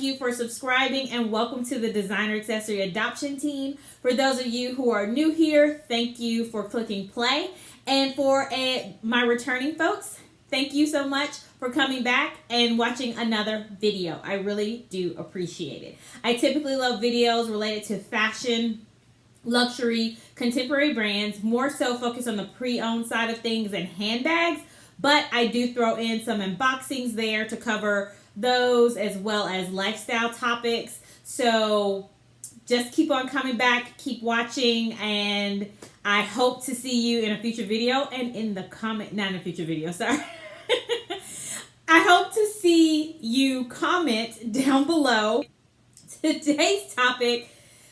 you for subscribing and welcome to the Designer Accessory Adoption Team. For those of you who are new here, thank you for clicking play. And for my returning folks, thank you so much for coming back and watching another video. I really do appreciate it. I typically love videos related to fashion, luxury, contemporary brands, more so focused on the pre-owned side of things and handbags, but I do throw in some unboxings there to cover those as well as lifestyle topics. So just keep on coming back, keep watching, and I hope to see you in a future video and in the comment, not in a future video, sorry. I hope to see you comment down below. Today's topic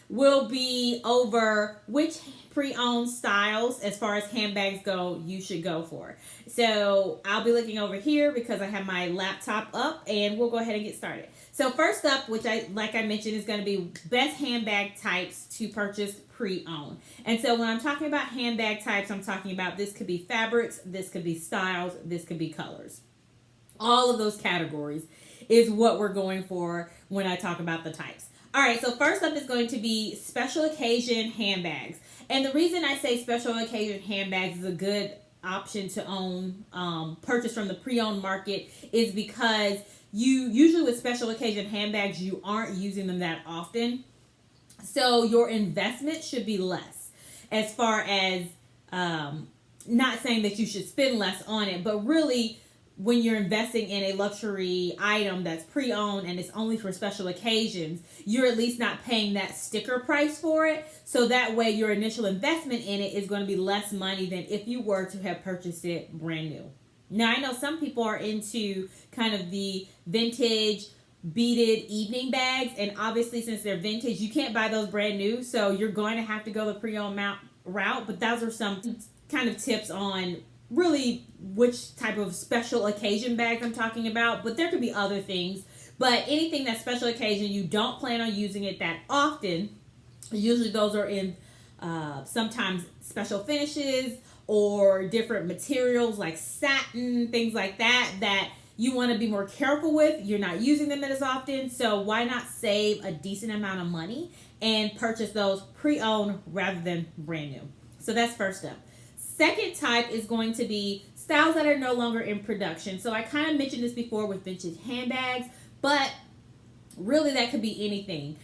will be over which pre-owned styles as far as handbags go you should go for. So I'll be looking over here because I have my laptop up, and we'll go ahead and get started. So first up, which like I mentioned, is going to be best handbag types to purchase pre-owned. And so when I'm talking about handbag types, I'm talking about this could be fabrics, this could be styles, this could be colors. All of those categories is what we're going for when I talk about the types. All right, so first up is going to be special occasion handbags. And the reason I say special occasion handbags is a good option to own, purchase from the pre-owned market is because you usually with special occasion handbags, you aren't using them that often. So your investment should be less as far as, not saying that you should spend less on it, but really when you're investing in a luxury item that's pre-owned and it's only for special occasions, you're at least not paying that sticker price for it. So that way your initial investment in it is going to be less money than if you were to have purchased it brand new. Now, I know some people are into kind of the vintage beaded evening bags, and obviously since they're vintage, you can't buy those brand new. So you're going to have to go the pre-owned route, but those are some kind of tips on really which type of special occasion bags I'm talking about, but there could be other things. But anything that's special occasion, you don't plan on using it that often. Usually those are in sometimes special finishes or different materials like satin, things like that you want to be more careful with. You're not using them as often, so why not save a decent amount of money and purchase those pre-owned rather than brand new? So that's first up. Second type is going to be styles that are no longer in production. So I kind of mentioned this before with vintage handbags, but really that could be anything.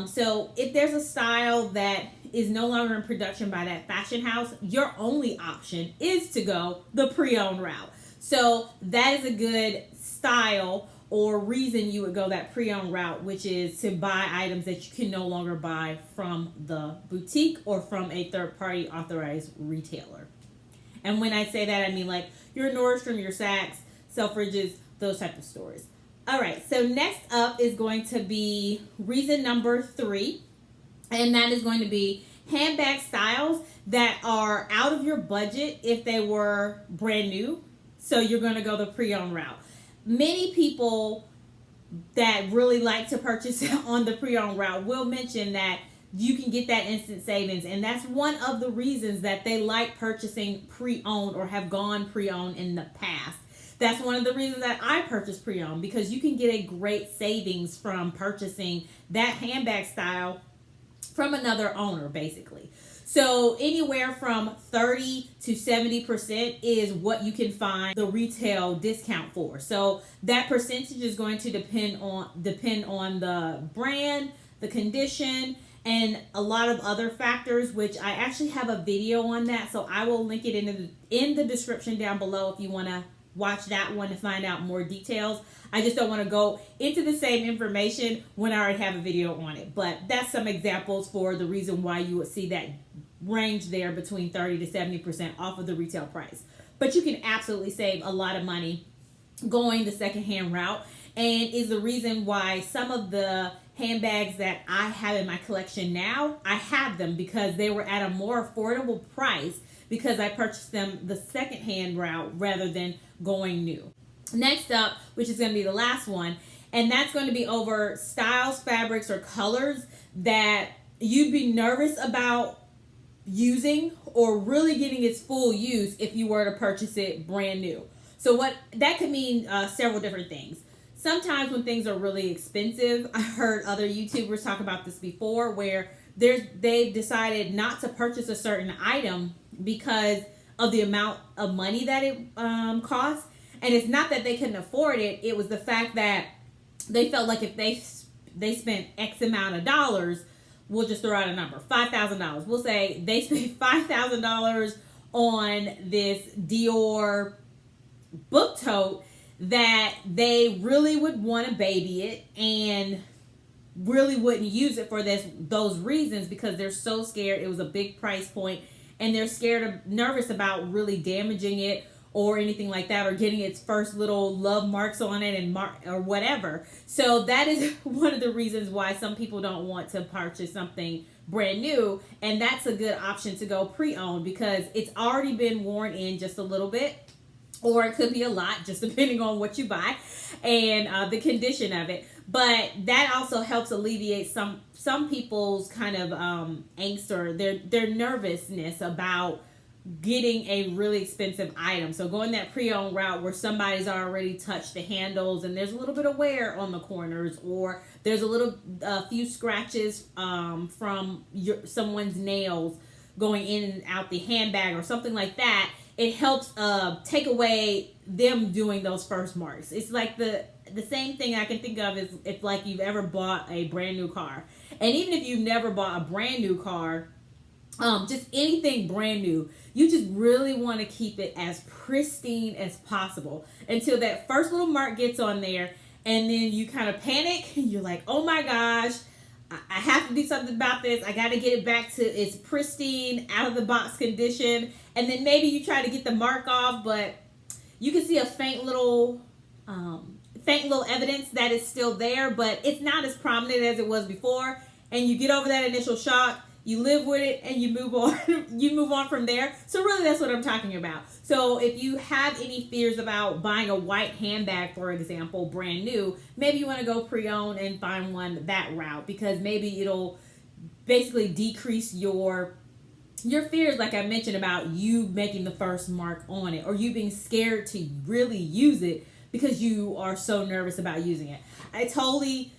So if there's a style that is no longer in production by that fashion house, your only option is to go the pre-owned route. So that is a good style or reason you would go that pre-owned route, which is to buy items that you can no longer buy from the boutique or from a third-party authorized retailer. And when I say that, I mean like your Nordstrom, your Saks, Selfridges, those type of stores. All right, so next up is going to be reason number 3, and that is going to be handbag styles that are out of your budget if they were brand new. So you're going to go the pre-owned route. Many people that really like to purchase on the pre-owned route will mention that you can get that instant savings, and that's one of the reasons that they like purchasing pre-owned or have gone pre-owned in the past. That's one of the reasons that I purchased pre-owned, because you can get a great savings from purchasing that handbag style from another owner, basically. So anywhere from 30 to 70% is what you can find the retail discount for. So that percentage is going to depend on the brand, the condition, and a lot of other factors, which I actually have a video on that. So I will link it in the description down below if you want to watch that one to find out more details. I just don't want to go into the same information when I already have a video on it. But that's some examples for the reason why you would see that range there between 30 to 70% off of the retail price. But you can absolutely save a lot of money going the secondhand route, and is the reason why some of the handbags that I have in my collection now, I have them because they were at a more affordable price because I purchased them the secondhand route rather than going new. Next up, which is going to be the last one, and that's going to be over styles, fabrics, or colors that you'd be nervous about using or really getting its full use if you were to purchase it brand new. So what that could mean several different things. sometimes when things are really expensive, I heard other YouTubers talk about this before, where they've decided not to purchase a certain item because of the amount of money that it costs. And it's not that they couldn't afford it. It was the fact that they felt like if they spent X amount of dollars, we'll just throw out a number, $5,000. We'll say they spent $5,000 on this Dior book tote, that they really would want to baby it and really wouldn't use it for those reasons, because they're so scared. It was a big price point, and they're nervous about really damaging it or anything like that, or getting its first little love marks on it or whatever. So that is one of the reasons why some people don't want to purchase something brand new, and that's a good option to go pre-owned, because it's already been worn in just a little bit, or it could be a lot, just depending on what you buy and the condition of it. But that also helps alleviate some people's kind of angst, or their nervousness about getting a really expensive item. So going that pre-owned route where somebody's already touched the handles and there's a little bit of wear on the corners, or there's a few scratches from someone's nails going in and out the handbag or something like that, it helps take away them doing those first marks. It's like the same thing I can think of is if like you've ever bought a brand new car. And even if you've never bought a brand new car, just anything brand new, you just really want to keep it as pristine as possible until that first little mark gets on there, and then you kind of panic and you're like, oh my gosh, I have to do something about this. I got to get it back to its pristine, out of the box condition. And then maybe you try to get the mark off, but you can see a faint little evidence that it's still there, but it's not as prominent as it was before. And you get over that initial shock, you live with it, and you move on. You move on from there. So really, that's what I'm talking about. So if you have any fears about buying a white handbag, for example, brand new, maybe you want to go pre-owned and find one that route, because maybe it'll basically decrease your fears, like I mentioned, about you making the first mark on it, or you being scared to really use it because you are so nervous about using it. Hopefully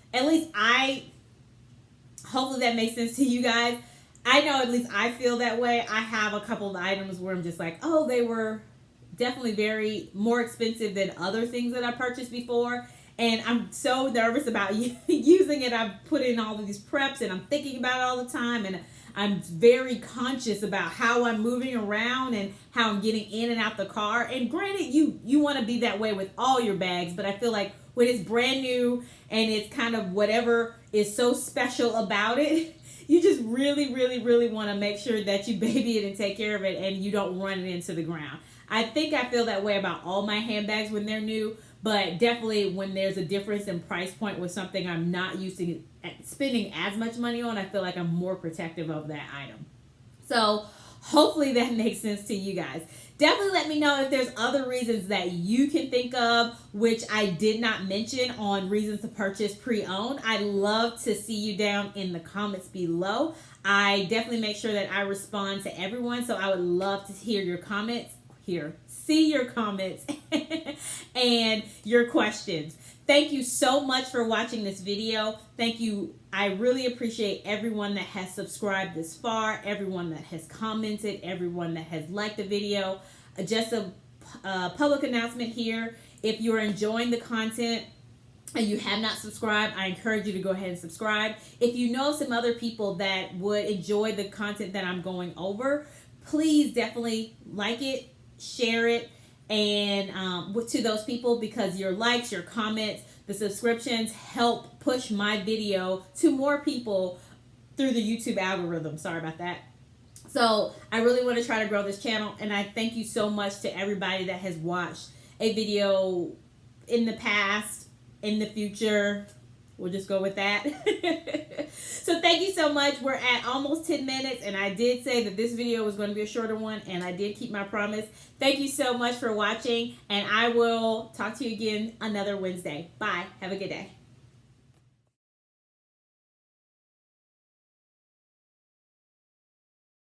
that makes sense to you guys. I know at least I feel that way. I have a couple of items where I'm just like, oh, they were definitely very more expensive than other things that I purchased before. And I'm so nervous about using it. I've put in all of these preps and I'm thinking about it all the time. And I'm very conscious about how I'm moving around and how I'm getting in and out the car. And granted, you want to be that way with all your bags, but I feel like when it's brand new and it's kind of whatever is so special about it, you just really, really, really want to make sure that you baby it and take care of it and you don't run it into the ground. I think I feel that way about all my handbags when they're new, but definitely when there's a difference in price point with something I'm not used to spending as much money on, I feel like I'm more protective of that item. So hopefully that makes sense to you guys. Definitely let me know if there's other reasons that you can think of, which I did not mention on reasons to purchase pre-owned. I'd love to see you down in the comments below. I definitely make sure that I respond to everyone, so I would love to hear your comments, see your comments and your questions. Thank you so much for watching this video. Thank you. I really appreciate everyone that has subscribed this far, everyone that has commented, everyone that has liked the video. Just a public announcement here. If you're enjoying the content and you have not subscribed, I encourage you to go ahead and subscribe. If you know some other people that would enjoy the content that I'm going over, please definitely like it, share it, and to those people, because your likes, your comments, the subscriptions help push my video to more people through the YouTube algorithm. Sorry about that. So I really want to try to grow this channel, and I thank you so much to everybody that has watched a video in the past, in the future. We'll just go with that. So thank you so much. We're at almost 10 minutes, and I did say that this video was going to be a shorter one, and I did keep my promise. Thank you so much for watching, and I will talk to you again another Wednesday. Bye. Have a good day.